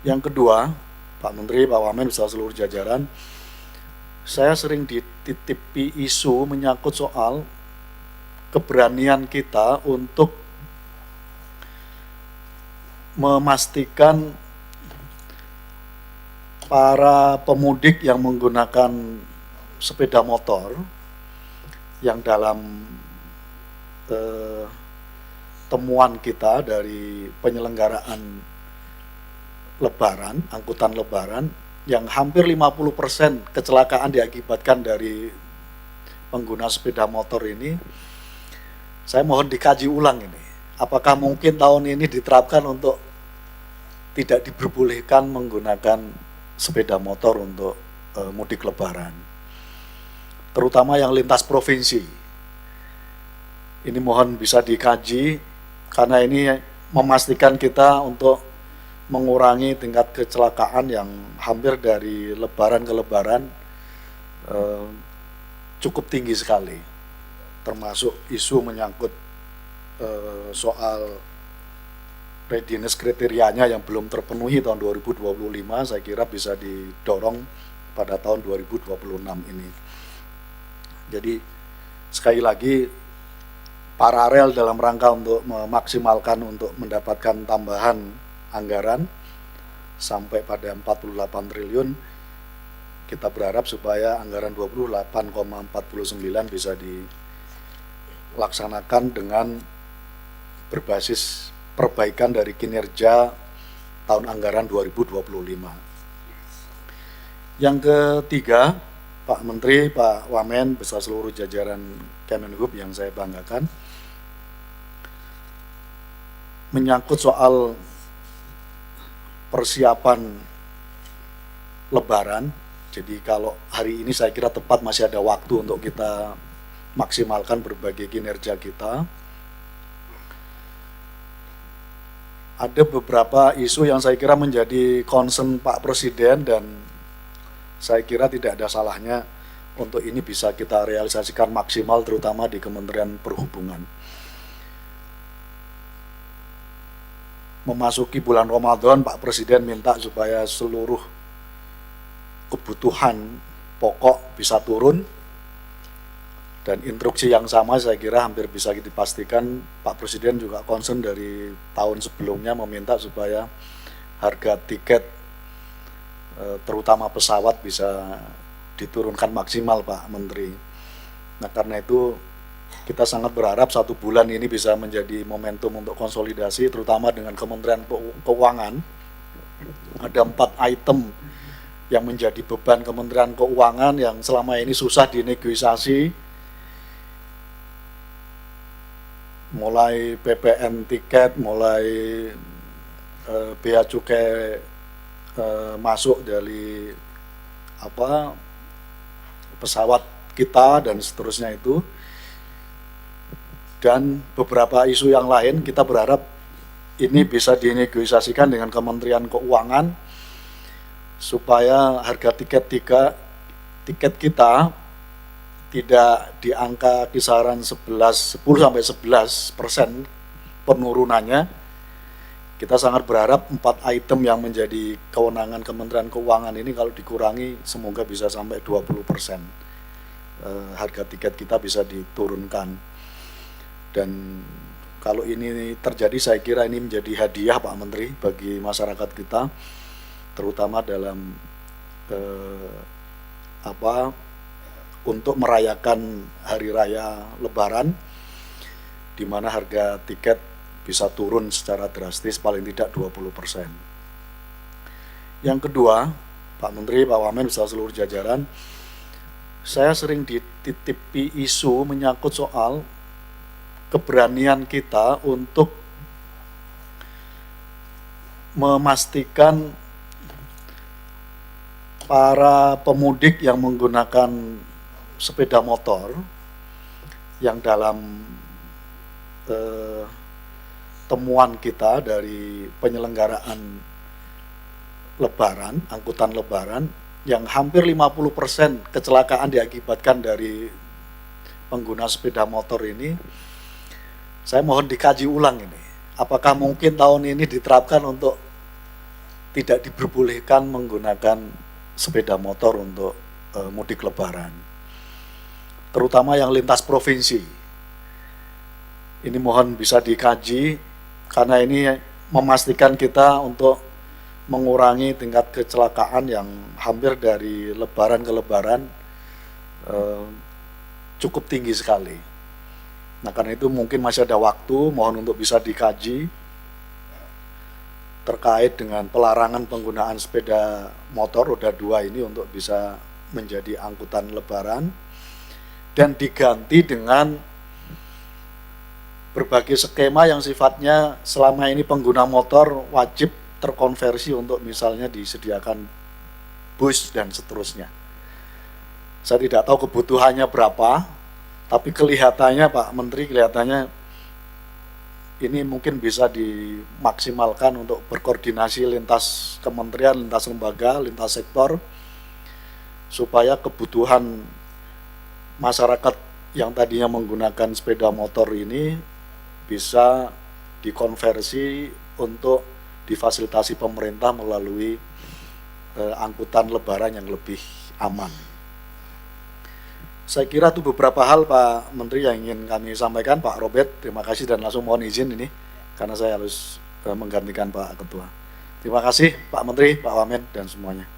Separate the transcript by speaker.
Speaker 1: Yang kedua, Pak Menteri, Pak Wamen, beserta seluruh jajaran, saya sering dititipi isu menyangkut soal keberanian kita untuk memastikan para pemudik yang menggunakan sepeda motor yang dalam temuan kita dari penyelenggaraan lebaran, angkutan lebaran, yang hampir 50% kecelakaan diakibatkan dari pengguna sepeda motor ini, saya mohon dikaji ulang ini. Apakah mungkin tahun ini diterapkan untuk tidak diperbolehkan menggunakan sepeda motor untuk mudik lebaran, terutama yang lintas provinsi. Ini mohon bisa dikaji, karena ini memastikan kita untuk mengurangi tingkat kecelakaan yang hampir dari lebaran ke lebaran cukup tinggi sekali, termasuk isu menyangkut soal readiness kriterianya yang belum terpenuhi tahun 2025, saya kira bisa didorong pada tahun 2026 ini. Jadi sekali lagi, paralel dalam rangka untuk memaksimalkan untuk mendapatkan tambahan anggaran sampai pada 48 triliun, kita berharap supaya anggaran 28,49 bisa dilaksanakan dengan berbasis perbaikan dari kinerja tahun anggaran 2025. Yang ketiga, Pak Menteri, Pak Wamen, beserta seluruh jajaran Kemenhub yang saya banggakan, menyangkut soal persiapan lebaran. Jadi kalau hari ini saya kira tepat, masih ada waktu untuk kita maksimalkan berbagai kinerja kita. Ada beberapa isu yang saya kira menjadi concern Pak Presiden, dan saya kira tidak ada salahnya untuk ini bisa kita realisasikan maksimal, terutama di Kementerian Perhubungan. Memasuki bulan Ramadan, Pak Presiden minta supaya seluruh kebutuhan pokok bisa turun, dan instruksi yang sama saya kira hampir bisa dipastikan Pak Presiden juga concern dari tahun sebelumnya, meminta supaya harga tiket terutama pesawat bisa diturunkan maksimal, Pak Menteri. Nah, karena itu kita sangat berharap 1 bulan ini bisa menjadi momentum untuk konsolidasi, terutama dengan Kementerian Keuangan. Ada 4 item yang menjadi beban Kementerian Keuangan yang selama ini susah dinegosiasi, mulai PPN tiket, mulai bea cukai masuk dari pesawat kita dan seterusnya itu, dan beberapa isu yang lain. Kita berharap ini bisa dinegosiasikan dengan Kementerian Keuangan supaya harga tiket kita tidak di angka kisaran 10-11% penurunannya. Kita sangat berharap 4 item yang menjadi kewenangan Kementerian Keuangan ini kalau dikurangi semoga bisa sampai 20% harga tiket kita bisa diturunkan. Dan kalau ini terjadi, saya kira ini menjadi hadiah, Pak Menteri, bagi masyarakat kita, terutama dalam untuk merayakan hari raya Lebaran, di mana harga tiket bisa turun secara drastis, paling tidak 20%. Yang kedua, Pak Menteri, Pak Wamen, beserta seluruh jajaran, saya sering dititipi isu menyangkut soal keberanian kita untuk memastikan para pemudik yang menggunakan sepeda motor yang dalam temuan kita dari penyelenggaraan lebaran, angkutan lebaran, yang hampir 50% kecelakaan diakibatkan dari pengguna sepeda motor ini, saya mohon dikaji ulang ini. Apakah mungkin tahun ini diterapkan untuk tidak diperbolehkan menggunakan sepeda motor untuk mudik lebaran, terutama yang lintas provinsi. Ini mohon bisa dikaji, karena ini memastikan kita untuk mengurangi tingkat kecelakaan yang hampir dari lebaran ke lebaran cukup tinggi sekali. Nah, karena itu mungkin masih ada waktu, mohon untuk bisa dikaji terkait dengan pelarangan penggunaan sepeda motor roda 2 ini untuk bisa menjadi angkutan lebaran, dan diganti dengan berbagai skema yang sifatnya selama ini pengguna motor wajib terkonversi untuk misalnya disediakan bus dan seterusnya. Saya tidak tahu kebutuhannya berapa, tapi kelihatannya Pak Menteri, kelihatannya ini mungkin bisa dimaksimalkan untuk berkoordinasi lintas kementerian, lintas lembaga, lintas sektor, supaya kebutuhan masyarakat yang tadinya menggunakan sepeda motor ini bisa dikonversi untuk difasilitasi pemerintah melalui angkutan lebaran yang lebih aman. Saya kira itu beberapa hal Pak Menteri yang ingin kami sampaikan. Pak Robert, terima kasih, dan langsung mohon izin ini karena saya harus menggantikan Pak Ketua. Terima kasih Pak Menteri, Pak Wamen, dan semuanya.